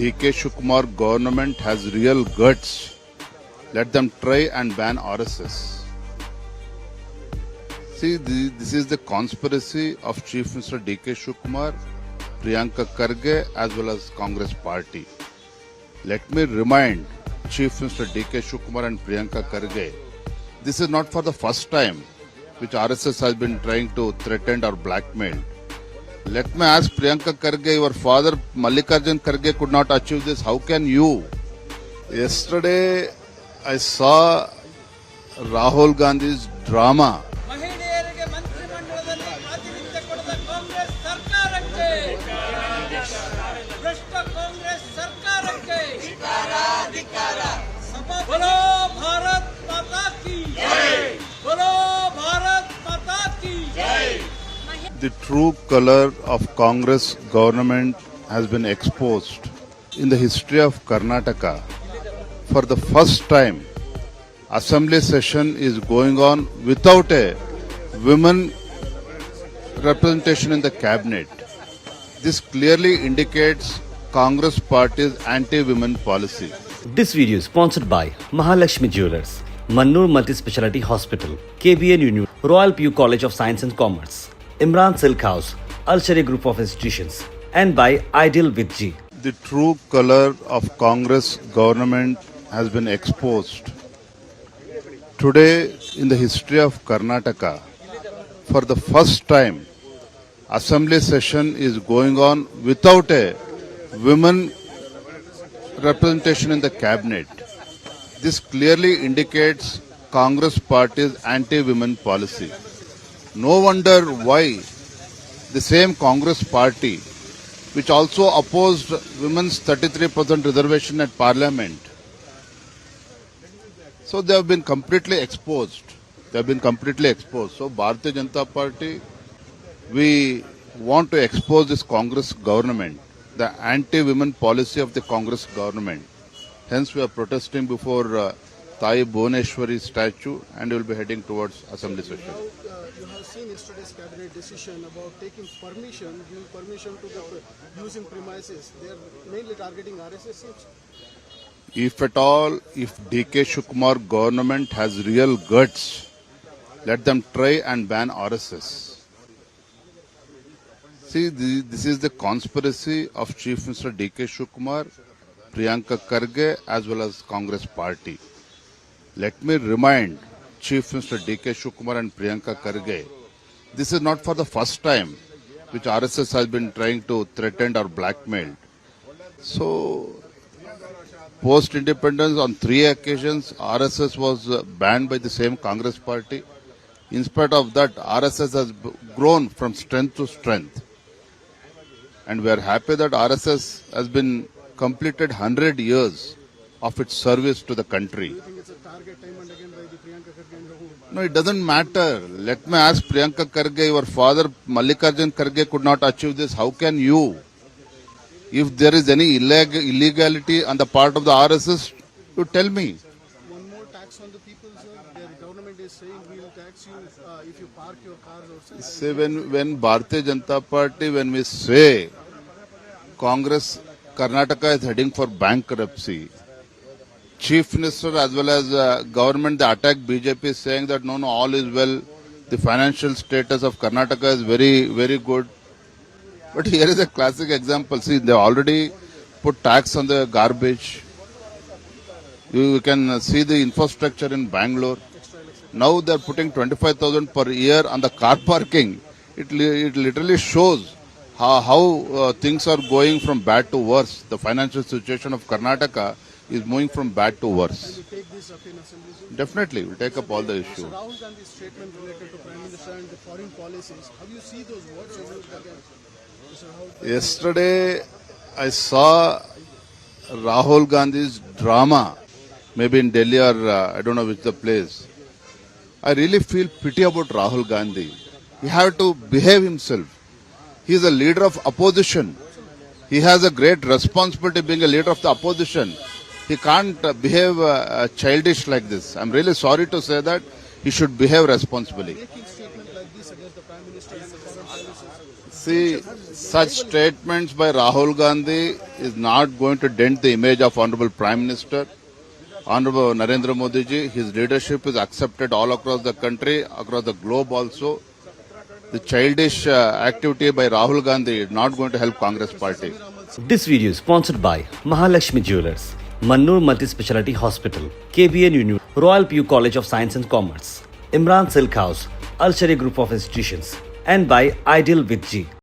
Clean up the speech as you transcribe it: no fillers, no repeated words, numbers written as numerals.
DK Shivakumar government has real guts, let them try and ban RSS. See, this is the conspiracy of Chief Minister DK Shivakumar, Priyanka Kharge as well as Congress party. Let me remind Chief Minister DK Shivakumar and Priyanka Kharge, this is not for the first time which RSS has been trying to threaten or blackmail. Let me ask Priyanka Kharge, your father Mallikarjun Kharge could not achieve this. How can you? Yesterday, I saw Rahul Gandhi's drama. ಮಹಿಳೆಯರಿಗೆ ಮಂತ್ರಿಮಂಡಲದಲ್ಲಿ ಪ್ರಾತಿನಿಧ್ಯ ಕೊಡದ ಕಾಂಗ್ರೆಸ್ ಸರ್ಕಾರಕ್ಕೆ ಭ್ರಷ್ಟ ಕಾಂಗ್ರೆಸ್ ಸರ್ಕಾರಕ್ಕೆ बोलो भारत माता की जय बोलो भारत माता की जय The true color of Congress government has been exposed. In the history of Karnataka, for the first time, assembly session is going on without a women representation in the cabinet. This clearly indicates Congress party's anti-women policy. This video is sponsored by Mahalakshmi Jewelers, Mannur Multi-Speciality Hospital, KBN Union, Royal PU College of Science and Commerce, Imran Silk House, Al-Sharia Group of Institutions, and by Ideal with G. The true color of Congress government has been exposed. Today, in the history of Karnataka, for the first time, assembly session is going on without a women representation in the cabinet. This clearly indicates Congress party's anti-women policy. No wonder why the same Congress party, which also opposed women's 33% reservation at parliament, so they have been completely exposed. So Bharatiya Janata Party, we want to expose this Congress government, the anti-women policy of the Congress government. Hence, we are protesting before Thai Bhuvaneshwari statue and we will be heading towards assembly session. You have seen yesterday's cabinet decision about giving permission to the using premises. They are mainly targeting RSS. If at all, if DK Shivakumar government has real guts, let them try and ban RSS. See, this is the conspiracy of Chief Minister DK Shivakumar, Priyanka Kharge as well as Congress party. Let me remind Chief Minister DK Shivakumar and Priyanka Kharge, this is not for the first time which RSS has been trying to threaten or blackmail. So, post-independence on 3 occasions, RSS was banned by the same Congress party. In spite of that, RSS has grown from strength to strength. And we are happy that RSS has been completed 100 years of its service to the country. Do you think it's a target time and again by the Priyanka Kharge and Rahul? No, it doesn't matter. Let me ask Priyanka Kharge, your father Mallikarjun Kharge could not achieve this. How can you? If there is any illegality on the part of the RSS, you tell me. One more tax on the people, sir. Their government is saying we will tax you if you park your cars outside. Say when Bharatiya Janata Party, when we say Congress, Karnataka is heading for bankruptcy, Chief Minister as well as government, they attack BJP saying that no, all is well. The financial status of Karnataka is very, very good. But here is a classic example. See, they already put tax on the garbage. You can see the infrastructure in Bangalore. Now they are putting 25,000 per year on the car parking. It literally shows how things are going from bad to worse. The financial situation of Karnataka is moving from bad to worse. Will you take this up in assembly, sir? Definitely, we'll take up all the So issues. Rahul Gandhi's statement related to Prime Minister and the foreign policies. How do you see those words? Mr. Rahul? Yesterday, I saw Rahul Gandhi's drama, maybe in Delhi or I don't know which the place. I really feel pity about Rahul Gandhi. He has to behave himself. He is a leader of opposition. He has a great responsibility being a leader of the opposition. He can't behave childish like this. I'm really sorry to say that. He should behave responsibly. Making statement like this against the Prime Minister and the foreign policies. See, Such statements by Rahul Gandhi is not going to dent the image of Honorable Prime Minister, Honorable Narendra Modi ji. His leadership is accepted all across the country, across the globe also. The childish activity by Rahul Gandhi is not going to help Congress party. This video is sponsored by Mahalakshmi Jewelers, Mannur Multi-Speciality Hospital, KBN University, Royal PU College of Science and Commerce, Imran Silk House, Al Sharia Group of Institutions, and by Ideal with G.